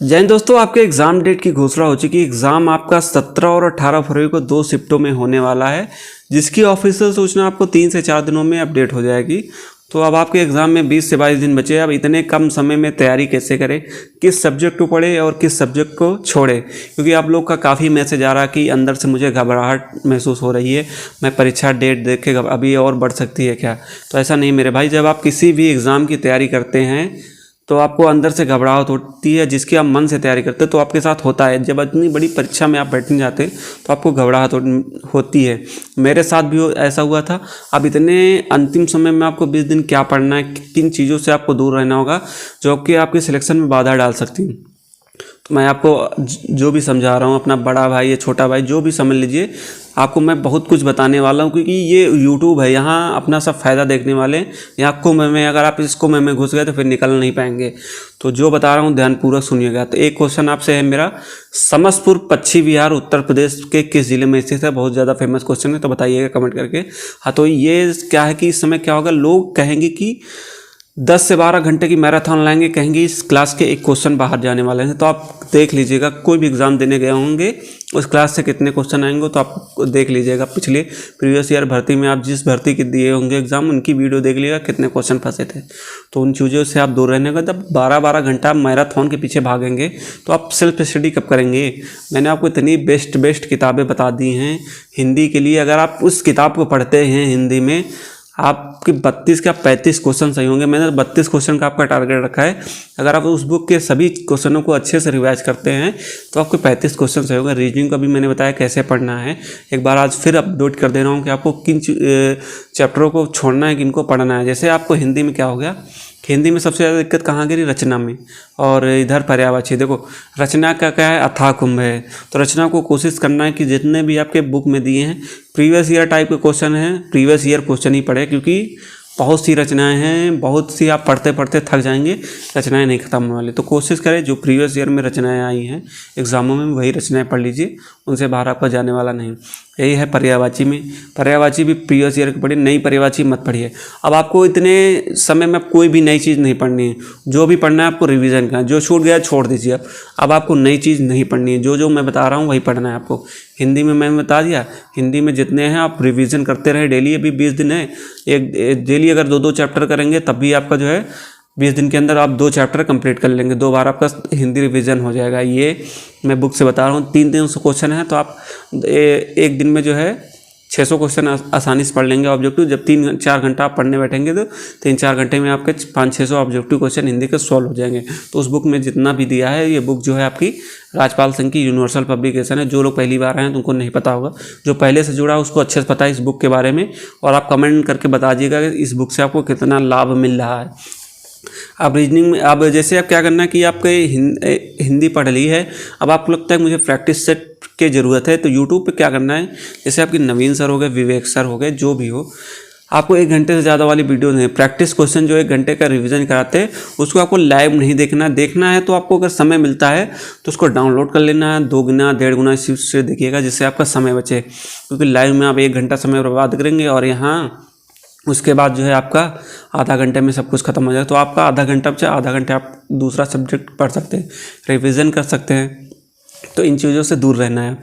जय हिंद दोस्तों, आपके एग्ज़ाम डेट की घोषणा हो चुकी है। एग्ज़ाम आपका 17 और 18 फरवरी को 2 शिफ्टों में होने वाला है, जिसकी ऑफिशियल सूचना आपको 3 से 4 दिनों में अपडेट हो जाएगी। तो अब आपके एग्ज़ाम में 20 से 22 दिन बचे। अब इतने कम समय में तैयारी कैसे करें, किस सब्जेक्ट को पढ़े और किस सब्जेक्ट को छोड़े, क्योंकि आप लोग का काफ़ी मैसेज आ रहा कि अंदर से मुझे घबराहट महसूस हो रही है, मैं परीक्षा डेट देख के अभी और बढ़ सकती है क्या। तो ऐसा नहीं मेरे भाई, जब आप किसी भी एग्ज़ाम की तैयारी करते हैं तो आपको अंदर से घबराहट होती है, जिसकी आप मन से तैयारी करते हैं तो आपके साथ होता है। जब इतनी बड़ी परीक्षा में आप बैठने जाते हैं तो आपको घबराहट होती है। मेरे साथ भी ऐसा हुआ था। अब इतने अंतिम समय में आपको 20 दिन क्या पढ़ना है, किन चीज़ों से आपको दूर रहना होगा जो कि आपके सिलेक्शन में बाधा डाल सकती हैं। तो मैं आपको जो भी समझा रहा हूँ, अपना बड़ा भाई या छोटा भाई जो भी समझ लीजिए, आपको मैं बहुत कुछ बताने वाला हूँ, क्योंकि ये यूट्यूब है, यहाँ अपना सब फ़ायदा देखने वाले हैं। यहाँ कुएं में अगर आप इस कुएं में घुस गए तो फिर निकल नहीं पाएंगे। तो जो बता रहा हूँ ध्यानपूर्वक सुनिएगा। तो एक क्वेश्चन आपसे है मेरा, समस्तपुर पश्चिमी बिहार उत्तर प्रदेश के किस जिले में स्थित है? बहुत ज़्यादा फेमस क्वेश्चन है, तो बताइएगा कमेंट करके। हाँ, तो ये क्या है कि इस समय क्या होगा, लोग कहेंगे कि 10 से 12 घंटे की मैराथन लाएंगे, कहेंगे इस क्लास के एक क्वेश्चन बाहर जाने वाले हैं। तो आप देख लीजिएगा, कोई भी एग्ज़ाम देने गए होंगे उस क्लास से कितने क्वेश्चन आएंगे तो आप देख लीजिएगा। पिछले प्रीवियस ईयर भर्ती में आप जिस भर्ती के दिए होंगे एग्ज़ाम, उनकी वीडियो देख लीजिएगा कितने क्वेश्चन फंसे थे। तो उन चीज़ों से आप दूर रहने का, जब 12-12 घंटा मैराथन के पीछे भागेंगे तो आप सेल्फ स्टडी कब करेंगे। मैंने आपको इतनी बेस्ट किताबें बता दी हैं हिंदी के लिए। अगर आप उस किताब को पढ़ते हैं हिंदी में, आपके 32 का 35 क्वेश्चन सही होंगे। मैंने 32 क्वेश्चन का आपका टारगेट रखा है। अगर आप उस बुक के सभी क्वेश्चनों को अच्छे से रिवाइज करते हैं तो आपके 35 क्वेश्चन सही होंगे। रीजनिंग का भी मैंने बताया कैसे पढ़ना है। एक बार आज फिर अपडेट कर दे रहा हूँ कि आपको किन चैप्टरों को छोड़ना है, किन को पढ़ना है। जैसे आपको हिंदी में क्या हो गया, हिंदी में सबसे ज़्यादा दिक्कत कहाँ गिरी, रचना में। और इधर पर्यायवाची, देखो रचना का क्या है, अथाह कुंभ है। तो रचना को कोशिश करना है कि जितने भी आपके बुक में दिए हैं प्रीवियस ईयर टाइप के क्वेश्चन हैं, प्रीवियस ईयर क्वेश्चन ही पढ़े, क्योंकि बहुत सी रचनाएं हैं, बहुत सी आप पढ़ते पढ़ते थक जाएंगे, रचनाएं नहीं खत्म होने वाली। तो कोशिश करें जो प्रीवियस ईयर में रचनाएं आई हैं एग्जामों में वही रचनाएं पढ़ लीजिए, उनसे बाहर आपका जाने वाला नहीं। यही है पर्यायवाची में। पर्यायवाची भी प्रीवियस ईयर की पढ़िए, नई पर्यायवाची मत पढ़िए। अब आपको इतने समय में कोई भी नई चीज़ नहीं पढ़नी है, जो भी पढ़ना है आपको रिवीजन का, जो छूट गया छोड़ दीजिए। अब आपको नई चीज़ नहीं पढ़नी है, जो मैं बता रहा हूँ वही पढ़ना है आपको। हिंदी में मैंने बता दिया, हिंदी में जितने हैं आप रिवीजन करते रहे डेली। अभी 20 दिन है, एक डेली अगर 2-2 चैप्टर करेंगे तब भी आपका जो है 20 दिन के अंदर आप 2 चैप्टर कंप्लीट कर लेंगे। 2 बार आपका हिंदी रिवीजन हो जाएगा। ये मैं बुक से बता रहा हूँ। 300 क्वेश्चन है तो आप एक दिन में जो है 600 क्वेश्चन आसानी से पढ़ लेंगे ऑब्जेक्टिव। जब 3-4 घंटा आप पढ़ने बैठेंगे तो 3-4 घंटे में आपके 500-600 ऑब्जेक्टिव क्वेश्चन हिंदी के सॉल्व हो जाएंगे। तो उस बुक में जितना भी दिया है, ये बुक जो है आपकी राजपाल सिंह की यूनिवर्सल पब्लिकेशन है। जो लोग पहली बार आए हैं तो उनको नहीं पता होगा, जो पहले से जुड़ा है उसको अच्छे से पता है इस बुक के बारे में। और आप कमेंट करके बता दीजिएगा कि इस बुक से आपको कितना लाभ मिल रहा है। अब रीजनिंग में, अब जैसे आप क्या करना है कि आपके हिंदी पढ़ ली है, अब आपको लगता है मुझे प्रैक्टिस सेट की ज़रूरत है, तो यूट्यूब पे क्या करना है, जैसे आपके नवीन सर हो गए, विवेक सर हो गए, जो भी हो, आपको 1 घंटे से ज़्यादा वाली वीडियो नहीं, प्रैक्टिस क्वेश्चन जो 1 घंटे का रिवीजन कराते हैं उसको आपको लाइव नहीं देखना है। तो आपको अगर समय मिलता है तो उसको डाउनलोड कर लेना है, 2 गुना 1.5 गुना से देखिएगा, जिससे आपका समय बचे। क्योंकि लाइव में आप 1 घंटा समय बर्बाद करेंगे और यहाँ उसके बाद जो है आपका आधा घंटे में सब कुछ खत्म हो जाएगा। तो आपका आधा घंटा बचा, आधा घंटे आप दूसरा सब्जेक्ट पढ़ सकते हैं, रिवीजन कर सकते हैं। तो इन चीज़ों से दूर रहना है।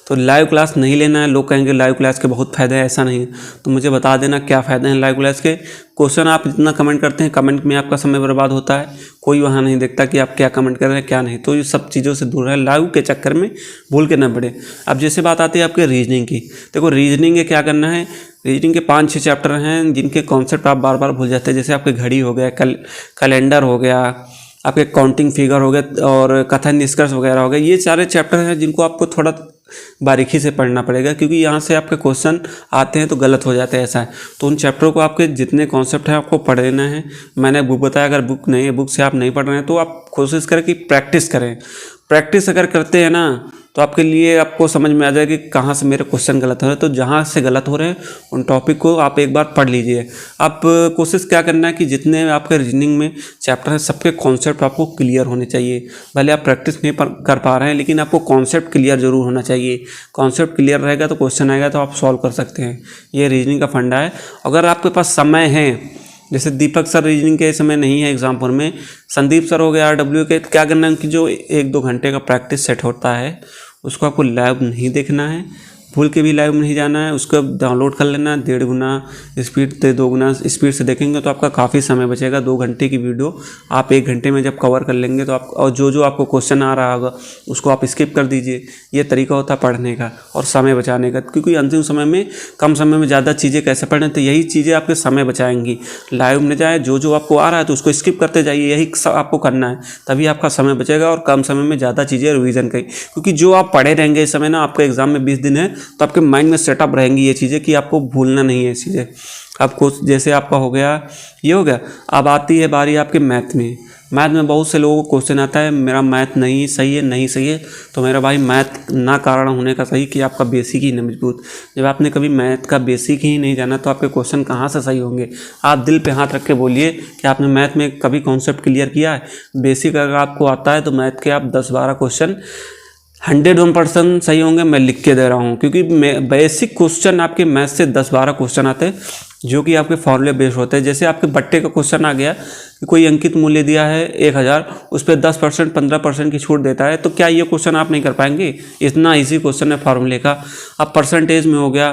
तो लाइव क्लास नहीं लेना है। लोग कहेंगे लाइव क्लास के बहुत फ़ायदे हैं, ऐसा नहीं है। तो मुझे बता देना क्या फ़ायदे हैं लाइव क्लास के। क्वेश्चन आप जितना कमेंट करते हैं, कमेंट में आपका समय बर्बाद होता है, कोई वहाँ नहीं देखता कि आप क्या कमेंट कर रहे हैं क्या नहीं। तो ये सब चीज़ों से दूर है, लाइव के चक्कर में भूल के ना पड़े। अब जैसे बात आती है आपके रीजनिंग की, देखो रीजनिंग के क्या करना है, रीजनिंग के 5-6 चैप्टर हैं जिनके कॉन्सेप्ट आप बार बार भूल जाते हैं। जैसे आपके घड़ी हो गया, कैलेंडर हो गया, आपके काउंटिंग फिगर हो गए और कथन निष्कर्ष वगैरह हो गए। ये सारे चैप्टर हैं जिनको आपको थोड़ा बारीकी से पढ़ना पड़ेगा, क्योंकि यहाँ से आपके क्वेश्चन आते हैं तो गलत हो जाते हैं, ऐसा है। तो उन चैप्टरों को आपके जितने कॉन्सेप्ट हैं आपको पढ़ लेना है। मैंने बुक बताया, अगर बुक नहीं है, बुक से आप नहीं पढ़ रहे हैं तो आप कोशिश करें कि प्रैक्टिस करें। प्रैक्टिस अगर करते हैं ना तो आपके लिए आपको समझ में आ जाएगा कि कहाँ से मेरे क्वेश्चन गलत हो रहे हैं। तो जहाँ से गलत हो रहे हैं उन टॉपिक को आप एक बार पढ़ लीजिए। आप कोशिश क्या करना है कि जितने आपके रीजनिंग में चैप्टर हैं सबके कॉन्सेप्ट आपको क्लियर होने चाहिए। भले आप प्रैक्टिस नहीं कर पा रहे हैं लेकिन आपको कॉन्सेप्ट क्लियर जरूर होना चाहिए। कॉन्सेप्ट क्लियर रहेगा तो क्वेश्चन आएगा तो आप सॉल्व कर सकते हैं। ये रीजनिंग का फंडा है। अगर आपके पास समय है जैसे दीपक सर रीजनिंग के समय नहीं है एग्जामपुर में, संदीप सर हो गए RW के, क्या करना है, उनकी जो 1-2 घंटे का प्रैक्टिस सेट होता है उसको आपको लाइव नहीं देखना है, भूल के भी लाइव नहीं जाना है, उसको डाउनलोड कर लेना, 1.5 गुना स्पीड से 2 गुना स्पीड से देखेंगे तो आपका काफ़ी समय बचेगा। 2 घंटे की वीडियो आप 1 घंटे में जब कवर कर लेंगे तो आप, और जो आपको क्वेश्चन आ रहा होगा उसको आप स्किप कर दीजिए। ये तरीका होता है पढ़ने का और समय बचाने का, क्योंकि अंतिम समय में कम समय में ज़्यादा चीज़ें कैसे पढ़ें, तो यही चीज़ें आपके समय बचाएंगी। लाइव में जाए, जो आपको आ रहा है तो उसको स्किप करते जाइए, यही आपको करना है, तभी आपका समय बचेगा और कम समय में ज़्यादा चीज़ें रिवीजन करें। क्योंकि जो आप पढ़े रहेंगे इस समय ना, आपका एग्जाम में 20 दिन है तो आपके माइंड में सेटअप रहेंगी ये चीज़ें कि आपको भूलना नहीं है ये चीज़ें। आपको जैसे आपका हो गया, ये हो गया। अब आती है बारी आपके मैथ में। मैथ में बहुत से लोगों को क्वेश्चन आता है, मेरा मैथ नहीं सही है, नहीं सही है। तो मेरा भाई मैथ ना कारण होने का सही कि आपका बेसिक ही नहीं मजबूत। जब आपने कभी मैथ का बेसिक ही नहीं जाना तो आपके क्वेश्चन कहाँ से सही होंगे। आप दिल पे हाथ रख के बोलिए कि आपने मैथ में कभी कॉन्सेप्ट क्लियर किया है। बेसिक अगर आपको आता है तो मैथ के आप 10-12 क्वेश्चन 101% सही होंगे, मैं लिख के दे रहा हूँ। क्योंकि बेसिक क्वेश्चन आपके मैथ से 10-12 क्वेश्चन आते हैं जो कि आपके फॉर्मूले बेस्ड होते हैं। जैसे आपके बट्टे का क्वेश्चन आ गया कि कोई अंकित मूल्य दिया है 1000, उस पर 10% 15% की छूट देता है, तो क्या ये क्वेश्चन आप नहीं कर पाएंगे? इतना ईजी क्वेश्चन है फार्मूले का। अब परसेंटेज में हो गया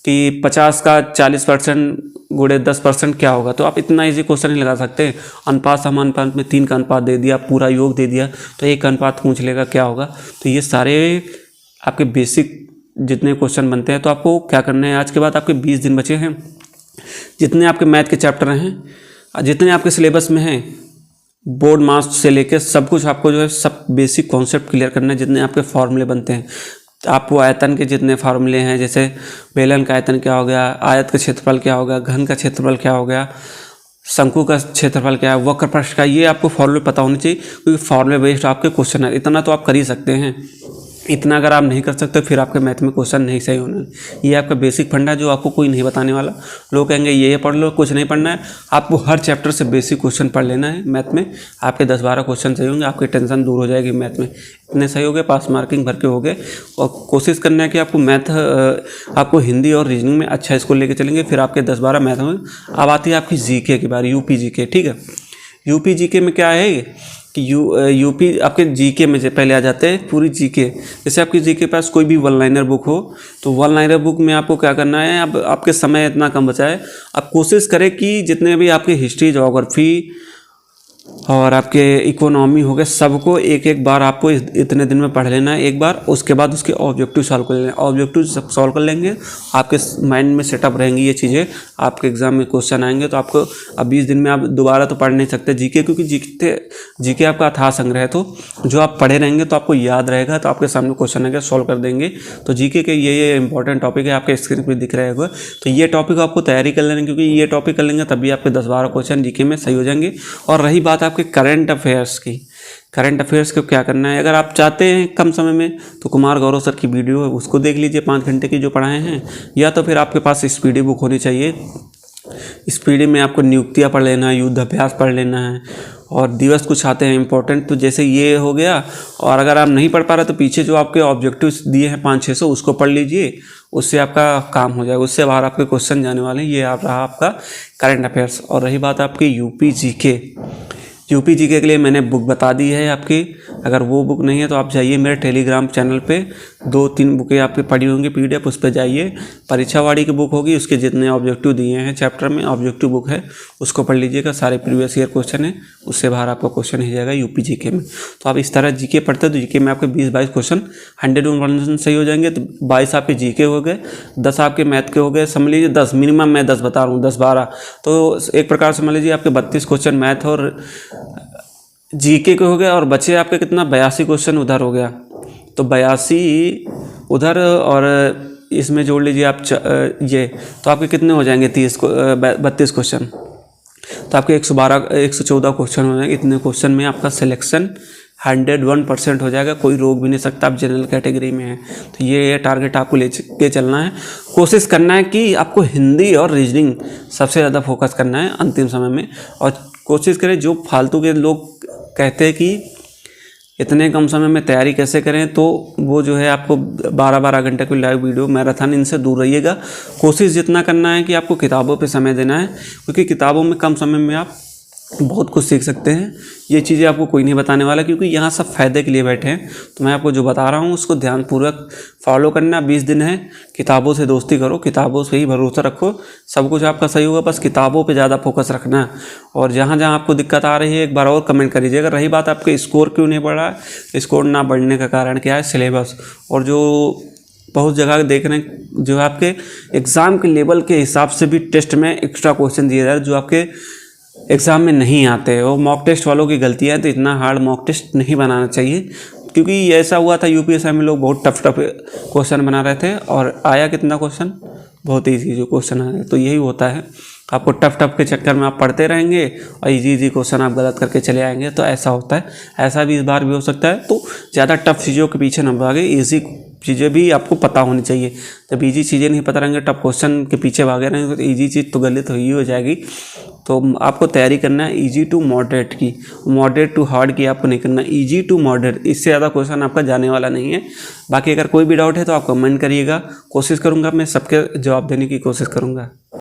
कि 50 का 40% गुणे 10% क्या होगा, तो आप इतना इजी क्वेश्चन नहीं लगा सकते। अनुपात समानुपात में 3 का अनुपात दे दिया, पूरा योग दे दिया, तो 1 का अनुपात पूछ लेगा क्या होगा। तो ये सारे आपके बेसिक जितने क्वेश्चन बनते हैं, तो आपको क्या करना है, आज के बाद आपके 20 दिन बचे हैं। जितने आपके मैथ के चैप्टर हैं, जितने आपके सिलेबस में हैं, बोर्ड मार्क्स से लेकर सब कुछ आपको जो है सब बेसिक कॉन्सेप्ट क्लियर करना है। जितने आपके फॉर्मूले बनते हैं, आपको आयतन के जितने फार्मूले हैं, जैसे बेलन का आयतन क्या हो गया, आयत का क्षेत्रफल क्या हो गया, घन का क्षेत्रफल क्या हो गया, शंकु का क्षेत्रफल क्या है, वक्र पृष्ठ का, ये आपको फॉर्मूले पता होने चाहिए, क्योंकि फॉर्मूले बेस्ड आपके क्वेश्चन है। इतना तो आप कर ही सकते हैं। इतना अगर आप नहीं कर सकते फिर आपके मैथ में क्वेश्चन नहीं सही होने। ये आपका बेसिक फंडा जो आपको कोई नहीं बताने वाला। लोग कहेंगे ये पढ़ लो, कुछ नहीं पढ़ना है। आपको हर चैप्टर से बेसिक क्वेश्चन पढ़ लेना है। मैथ में आपके 10-12 क्वेश्चन सही होंगे, आपकी टेंशन दूर हो जाएगी। मैथ में इतने सही हो गए, पास मार्किंग भर के हो गए। और कोशिश करना है कि आपको मैथ, आपको हिंदी और रीजनिंग में अच्छा स्कोर लेके चलेंगे, फिर आपके 10-12 मैथ में। अब आती है आपकी जीके की बारी, यूपी जीके। ठीक है, यूपी जीके में क्या है कि यूपी आपके जीके में से पहले आ जाते हैं पूरी जीके। जैसे आपकी जीके के पास कोई भी 1 लाइनर बुक हो, तो 1 लाइनर बुक में आपको क्या करना है, अब आपके समय इतना कम बचा है, आप कोशिश करें कि जितने भी आपके हिस्ट्री, ज्योग्राफी और आपके इकोनॉमी हो गए, सबको एक बार आपको इतने दिन में पढ़ लेना है एक बार। उसके बाद उसके ऑब्जेक्टिव सॉल्व कर लेना। ऑब्जेक्टिव सब सॉल्व कर लेंगे, आपके माइंड में सेटअप रहेंगी ये चीज़ें। आपके एग्जाम में क्वेश्चन आएंगे तो आपको अब 20 दिन में आप दोबारा तो पढ़ नहीं सकते जीके, क्योंकि जीके आपका अथाह संग्रह है। तो जो आप पढ़े रहेंगे तो आपको याद रहेगा, तो आपके सामने क्वेश्चन आएगा, सॉल्व कर देंगे। तो जीके के ये इंपॉर्टेंट टॉपिक है, आपके स्क्रीन पर दिख रहा होगा। तो ये टॉपिक आपको तैयारी कर लेना, क्योंकि ये टॉपिक कर लेंगे तभी आपके 10-12 क्वेश्चन जीके में सही हो जाएंगे। और रही बात आपके करंट अफेयर्स की, करंट अफेयर्स को क्या करना है, अगर आप चाहते हैं कम समय में तो कुमार गौरव सर की वीडियो है उसको देख लीजिए, 5 घंटे की जो पढ़ाए हैं। या तो फिर आपके पास स्पीडी बुक होनी चाहिए। स्पीडी में आपको नियुक्तियाँ पढ़ लेना है, युद्ध अभ्यास पढ़ लेना है, और दिवस कुछ आते हैं इंपॉर्टेंट, तो जैसे ये हो गया। और अगर आप नहीं पढ़ पा रहे तो पीछे जो आपके ऑब्जेक्टिव्स दिए हैं 500-600 उसको पढ़ लीजिए, उससे आपका काम हो जाएगा। उससे बाहर आपके क्वेश्चन जाने वाले हैं। ये आप रहा आपका करंट अफेयर्स। और रही बात आपकी यूपी जीके, यूपी जीके के लिए मैंने बुक बता दी है आपकी। अगर वो बुक नहीं है तो आप जाइए मेरे टेलीग्राम चैनल पे, 2-3 बुकें आपकी पढ़ी होंगी PDF, उस पर जाइए। परीक्षावाड़ी की बुक होगी, उसके जितने ऑब्जेक्टिव दिए हैं चैप्टर में, ऑब्जेक्टिव बुक है, उसको पढ़ लीजिएगा। सारे प्रीवियस ईयर क्वेश्चन है, उससे बाहर आपका क्वेश्चन ही जाएगा यूपी जीके में। तो आप इस तरह जीके पढ़ते तो जीके में आपके 20-22 क्वेश्चन 101% सही हो जाएंगे। तो 22 आपके जीके हो गए, 10 आपके मैथ के हो गए। समझ लीजिए 10 मिनिमम, मैं 10 बता रहा हूँ, 10-12, तो एक प्रकार समझ लीजिए आपके 32 क्वेश्चन मैथ और जीके के हो गए। और बचे आपके कितना, 82 क्वेश्चन उधर हो गया। तो 82 उधर और इसमें जोड़ लीजिए आप ये, तो आपके कितने हो जाएंगे, 32 क्वेश्चन। तो आपके 114 क्वेश्चन हो जाएंगे। इतने क्वेश्चन में आपका सिलेक्शन 101% हो जाएगा, कोई रोक भी नहीं सकता। आप जनरल कैटेगरी में हैं, तो ये टारगेट आपको ले के चलना है। कोशिश करना है कि आपको हिंदी और रीजनिंग सबसे ज़्यादा फोकस करना है अंतिम समय में। और कोशिश करें, जो फालतू के लोग कहते हैं कि इतने कम समय में तैयारी कैसे करें, तो वो जो है आपको 12-12 घंटे की लाइव वीडियो मैराथन, इनसे दूर रहिएगा। कोशिश जितना करना है कि आपको किताबों पे समय देना है, क्योंकि किताबों में कम समय में आप बहुत कुछ सीख सकते हैं। ये चीज़ें आपको कोई नहीं बताने वाला, क्योंकि यहाँ सब फ़ायदे के लिए बैठे हैं। तो मैं आपको जो बता रहा हूँ उसको ध्यानपूर्वक फॉलो करना। 20 दिन है, किताबों से दोस्ती करो, किताबों से ही भरोसा रखो, सब कुछ आपका सही होगा। बस किताबों पे ज़्यादा फोकस रखना है। और जहाँ जहाँ आपको दिक्कत आ रही है एक बार और कमेंट कर दीजिएगा। रही बात आपके स्कोर क्यों नहीं बढ़ रहा है, स्कोर ना बढ़ने का कारण क्या है, सिलेबस। और जो बहुत जगह देख रहे हैं जो आपके एग्ज़ाम के लेवल के हिसाब से भी टेस्ट में एक्स्ट्रा क्वेश्चन दिए जा रहे हैं जो आपके एग्ज़ाम में नहीं आते। वो मॉक टेस्ट वालों की गलतियाँ है। तो इतना हार्ड मॉक टेस्ट नहीं बनाना चाहिए, क्योंकि ऐसा हुआ था यूपीएससी में लोग बहुत टफ क्वेश्चन बना रहे थे और आया कितना क्वेश्चन, बहुत ईजी जो क्वेश्चन आया। तो यही होता है, आपको टफ के चक्कर में आप पढ़ते रहेंगे और इजी क्वेश्चन आप गलत करके चले आएंगे। तो ऐसा होता है, ऐसा भी इस बार भी हो सकता है। तो ज़्यादा टफ चीज़ों के पीछे न भागे, ईजी चीज़ें भी आपको पता होनी चाहिए। जब ईजी चीज़ें नहीं पता रहेंगे, टफ क्वेश्चन के पीछे भागे रहेंगे, तो ईजी चीज़ तो गलत ही हो जाएगी। तो आपको तैयारी करना है ईजी टू मॉडरेट की, मॉडरेट टू हार्ड की आपको नहीं करना, ईजी टू मॉडरेट। इससे ज़्यादा क्वेश्चन आपका जाने वाला नहीं है। बाकी अगर कोई भी डाउट है तो आप कमेंट करिएगा, कोशिश करूँगा मैं सबके जवाब देने की कोशिश करूँगा।